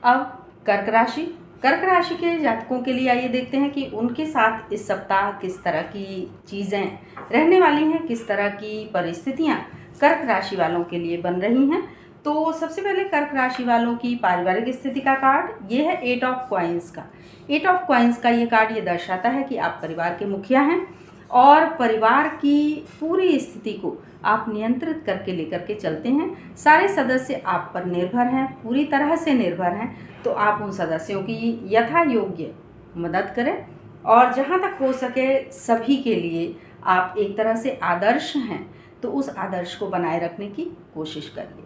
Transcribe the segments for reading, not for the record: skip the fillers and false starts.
अब कर्क राशि। कर्क राशि के जातकों के लिए आइए देखते हैं कि उनके साथ इस सप्ताह किस तरह की चीज़ें रहने वाली हैं, किस तरह की परिस्थितियां कर्क राशि वालों के लिए बन रही हैं। तो सबसे पहले कर्क राशि वालों की पारिवारिक स्थिति का कार्ड ये है 8 ऑफ कॉइन्स का। 8 ऑफ कॉइन्स का ये कार्ड ये दर्शाता है कि आप परिवार के मुखिया हैं और परिवार की पूरी स्थिति को आप नियंत्रित करके लेकर के चलते हैं। सारे सदस्य आप पर निर्भर हैं, पूरी तरह से निर्भर हैं, तो आप उन सदस्यों की यथा योग्य मदद करें और जहाँ तक हो सके सभी के लिए आप एक तरह से आदर्श हैं, तो उस आदर्श को बनाए रखने की कोशिश करिए।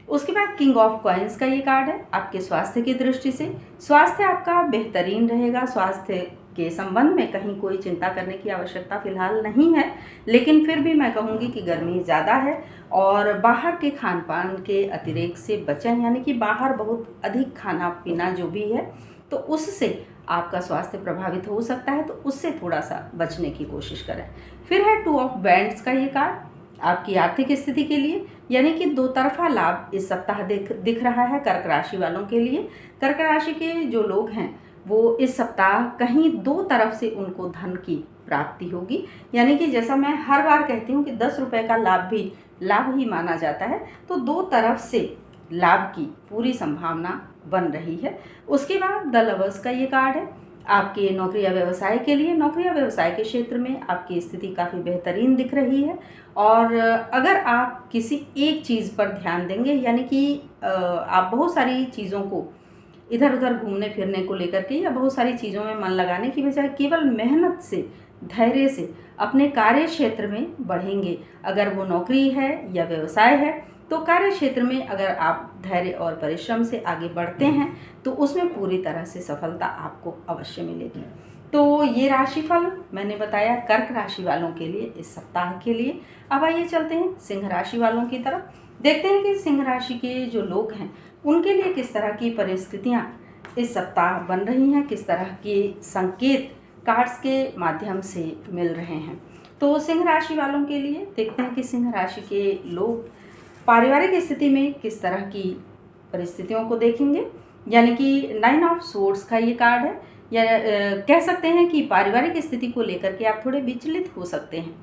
उसके बाद किंग ऑफ कॉइन्स का ये कार्ड है आपके स्वास्थ्य की दृष्टि से। स्वास्थ्य आपका बेहतरीन रहेगा, स्वास्थ्य के संबंध में कहीं कोई चिंता करने की आवश्यकता फिलहाल नहीं है, लेकिन फिर भी मैं कहूँगी कि गर्मी ज़्यादा है और बाहर के खान पान के अतिरेक से बचें, यानी कि बाहर बहुत अधिक खाना पीना जो भी है तो उससे आपका स्वास्थ्य प्रभावित हो सकता है, तो उससे थोड़ा सा बचने की कोशिश करें। फिर है 2 ऑफ बैंड्स का ये कार्ड आपकी आर्थिक स्थिति के लिए, यानी कि दो तरफा लाभ इस सप्ताह दिख रहा है कर्क राशि वालों के लिए। कर्क राशि के जो लोग हैं वो इस सप्ताह कहीं दो तरफ से उनको धन की प्राप्ति होगी, यानी कि जैसा मैं हर बार कहती हूँ कि 10 रुपये का लाभ भी लाभ ही माना जाता है, तो दो तरफ से लाभ की पूरी संभावना बन रही है। उसके बाद द लवर्स का ये कार्ड है आपके नौकरी या व्यवसाय के लिए। नौकरी या व्यवसाय के क्षेत्र में आपकी स्थिति काफ़ी बेहतरीन दिख रही है और अगर आप किसी एक चीज़ पर ध्यान देंगे, यानी कि आप बहुत सारी चीज़ों को इधर उधर घूमने फिरने को लेकर के या बहुत सारी चीज़ों में मन लगाने की बजाय केवल मेहनत से, धैर्य से अपने कार्य क्षेत्र में बढ़ेंगे। अगर वो नौकरी है या व्यवसाय है, तो कार्य क्षेत्र में अगर आप धैर्य और परिश्रम से आगे बढ़ते हैं तो उसमें पूरी तरह से सफलता आपको अवश्य मिलेगी। तो ये राशिफल मैंने बताया कर्क राशि वालों के लिए इस सप्ताह के लिए। अब आइए चलते हैं सिंह राशि वालों की तरफ, देखते हैं कि सिंह राशि के जो लोग हैं उनके लिए किस तरह की परिस्थितियां इस सप्ताह बन रही हैं, किस तरह के संकेत कार्ड्स के माध्यम से मिल रहे हैं। तो सिंह राशि वालों के लिए देखते हैं कि सिंह राशि के लोग पारिवारिक स्थिति में किस तरह की परिस्थितियों को देखेंगे, यानी कि 9 ऑफ सोर्ड्स का ये कार्ड है, या कह सकते हैं कि पारिवारिक स्थिति को लेकर के आप थोड़े विचलित हो सकते हैं।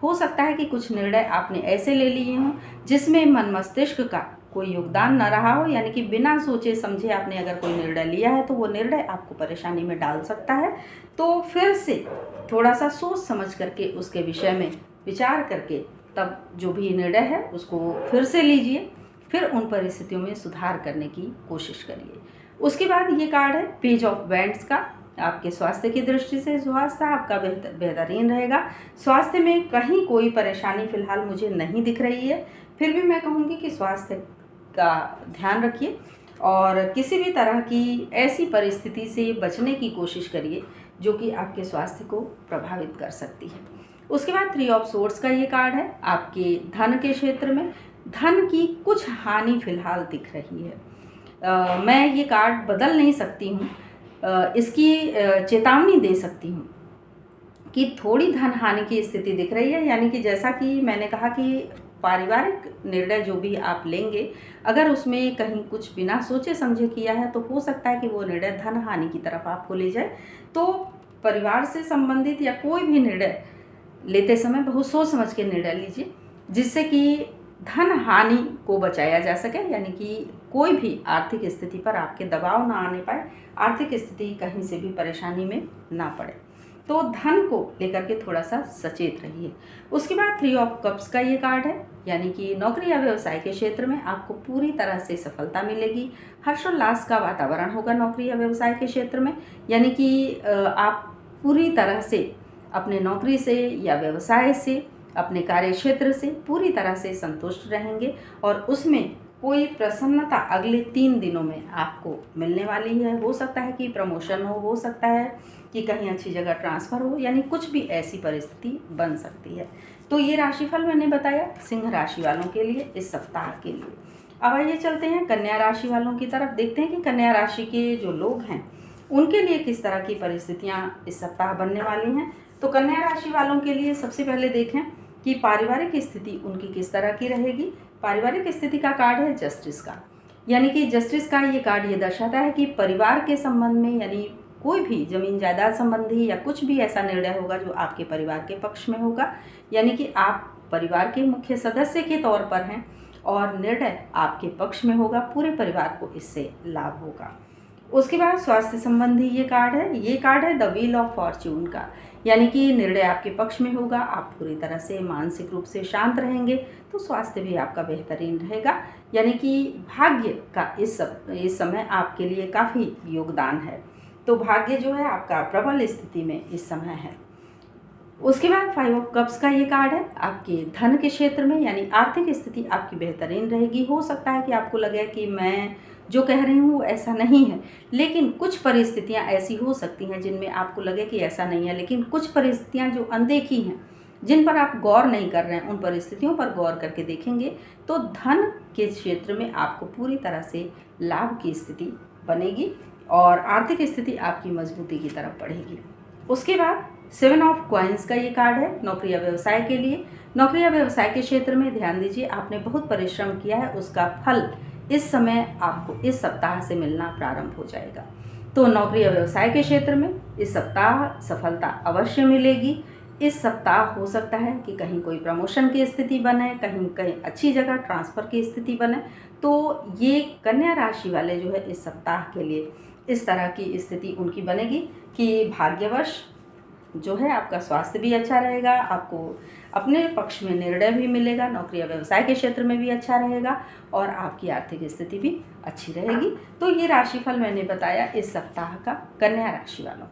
हो सकता है कि कुछ निर्णय आपने ऐसे ले लिए हों जिसमें मन मस्तिष्क का कोई योगदान न रहा हो, यानी कि बिना सोचे समझे आपने अगर कोई निर्णय लिया है तो वो निर्णय आपको परेशानी में डाल सकता है। तो फिर से थोड़ा सा सोच समझ करके उसके विषय में विचार करके तब जो भी निर्णय है उसको फिर से लीजिए, फिर उन परिस्थितियों में सुधार करने की कोशिश करिए। उसके बाद ये कार्ड है पेज ऑफ वैंड्स का आपके स्वास्थ्य की दृष्टि से। स्वास्थ्य आपका बेहतरीन रहेगा, स्वास्थ्य में कहीं कोई परेशानी फिलहाल मुझे नहीं दिख रही है, फिर भी मैं कहूँगी कि स्वास्थ्य का ध्यान रखिए और किसी भी तरह की ऐसी परिस्थिति से बचने की कोशिश करिए जो कि आपके स्वास्थ्य को प्रभावित कर सकती है। उसके बाद 3 ऑफ सोर्ड्स का ये कार्ड है आपके धन के क्षेत्र में। धन की कुछ हानि फिलहाल दिख रही है। मैं ये कार्ड बदल नहीं सकती हूँ, इसकी चेतावनी दे सकती हूँ कि थोड़ी धन हानि की स्थिति दिख रही है, यानी कि जैसा कि मैंने कहा कि पारिवारिक निर्णय जो भी आप लेंगे अगर उसमें कहीं कुछ बिना सोचे समझे किया है तो हो सकता है कि वो निर्णय धन हानि की तरफ आपको ले जाए। तो परिवार से संबंधित या कोई भी निर्णय लेते समय बहुत सोच समझ के निर्णय लीजिए जिससे कि धन हानि को बचाया जा सके, यानी कि कोई भी आर्थिक स्थिति पर आपके दबाव ना आने पाए, आर्थिक स्थिति कहीं से भी परेशानी में ना पड़े। तो धन को लेकर के थोड़ा सा सचेत रहिए। उसके बाद 3 ऑफ कप्स का ये कार्ड है, यानी कि नौकरी या व्यवसाय के क्षेत्र में आपको पूरी तरह से सफलता मिलेगी। हर्षोल्लास का वातावरण होगा नौकरी या व्यवसाय के क्षेत्र में, यानी कि आप पूरी तरह से अपने नौकरी से या व्यवसाय से, अपने कार्य क्षेत्र से पूरी तरह से संतुष्ट रहेंगे और उसमें कोई प्रसन्नता अगले 3 दिनों में आपको मिलने वाली है। हो सकता है कि प्रमोशन हो सकता है कि कहीं अच्छी जगह ट्रांसफ़र हो, यानी कुछ भी ऐसी परिस्थिति बन सकती है। तो ये राशिफल मैंने बताया सिंह राशि वालों के लिए इस सप्ताह के लिए। अब आइए चलते हैं कन्या राशि वालों की तरफ, देखते हैं कि कन्या राशि के जो लोग हैं उनके लिए किस तरह की परिस्थितियाँ इस सप्ताह बनने वाली हैं। तो कन्या राशि वालों के लिए सबसे पहले देखें कि पारिवारिक स्थिति उनकी किस तरह की रहेगी। पारिवारिक स्थिति का कार्ड है जस्टिस का, यानी कि जस्टिस का ये कार्ड ये दर्शाता है कि परिवार के संबंध में, यानी कोई भी ज़मीन जायदाद संबंधी या कुछ भी ऐसा निर्णय होगा जो आपके परिवार के पक्ष में होगा, यानी कि आप परिवार के मुख्य सदस्य के तौर पर हैं और निर्णय आपके पक्ष में होगा, पूरे परिवार को इससे लाभ होगा। उसके बाद स्वास्थ्य संबंधी ये कार्ड है, ये कार्ड है द व्हील ऑफ फॉर्च्यून का, यानी कि निर्णय आपके पक्ष में होगा, आप पूरी तरह से मानसिक रूप से शांत रहेंगे, तो स्वास्थ्य भी आपका बेहतरीन रहेगा, यानी कि भाग्य का इस समय आपके लिए काफ़ी योगदान है। तो भाग्य जो है आपका प्रबल स्थिति में इस समय है। उसके बाद 5 ऑफ कप्स का ये कार्ड है आपके धन के क्षेत्र में, यानी आर्थिक स्थिति आपकी बेहतरीन रहेगी। हो सकता है कि आपको लगे कि मैं जो कह रही हूँ ऐसा नहीं है, लेकिन कुछ परिस्थितियाँ ऐसी हो सकती हैं जिनमें आपको लगे कि ऐसा नहीं है, लेकिन कुछ परिस्थितियाँ जो अनदेखी हैं, जिन पर आप गौर नहीं कर रहे हैं, उन परिस्थितियों पर गौर करके देखेंगे तो धन के क्षेत्र में आपको पूरी तरह से लाभ की स्थिति बनेगी और आर्थिक स्थिति आपकी मजबूती की तरफ बढ़ेगी। उसके बाद 7 ऑफ कॉइन्स का ये कार्ड है नौकरी या व्यवसाय के लिए। नौकरी या व्यवसाय के क्षेत्र में ध्यान दीजिए, आपने बहुत परिश्रम किया है, उसका फल इस समय आपको इस सप्ताह से मिलना प्रारंभ हो जाएगा। तो नौकरी या व्यवसाय के क्षेत्र में इस सप्ताह सफलता अवश्य मिलेगी। इस सप्ताह हो सकता है कि कहीं कोई प्रमोशन की स्थिति बने, कहीं कहीं अच्छी जगह ट्रांसफ़र की स्थिति बने। तो ये कन्या राशि वाले जो है इस सप्ताह के लिए इस तरह की स्थिति उनकी बनेगी कि भाग्यवश जो है आपका स्वास्थ्य भी अच्छा रहेगा, आपको अपने पक्ष में निर्णय भी मिलेगा, नौकरी या व्यवसाय के क्षेत्र में भी अच्छा रहेगा और आपकी आर्थिक स्थिति भी अच्छी रहेगी। तो ये राशिफल मैंने बताया इस सप्ताह का कन्या राशि वालों।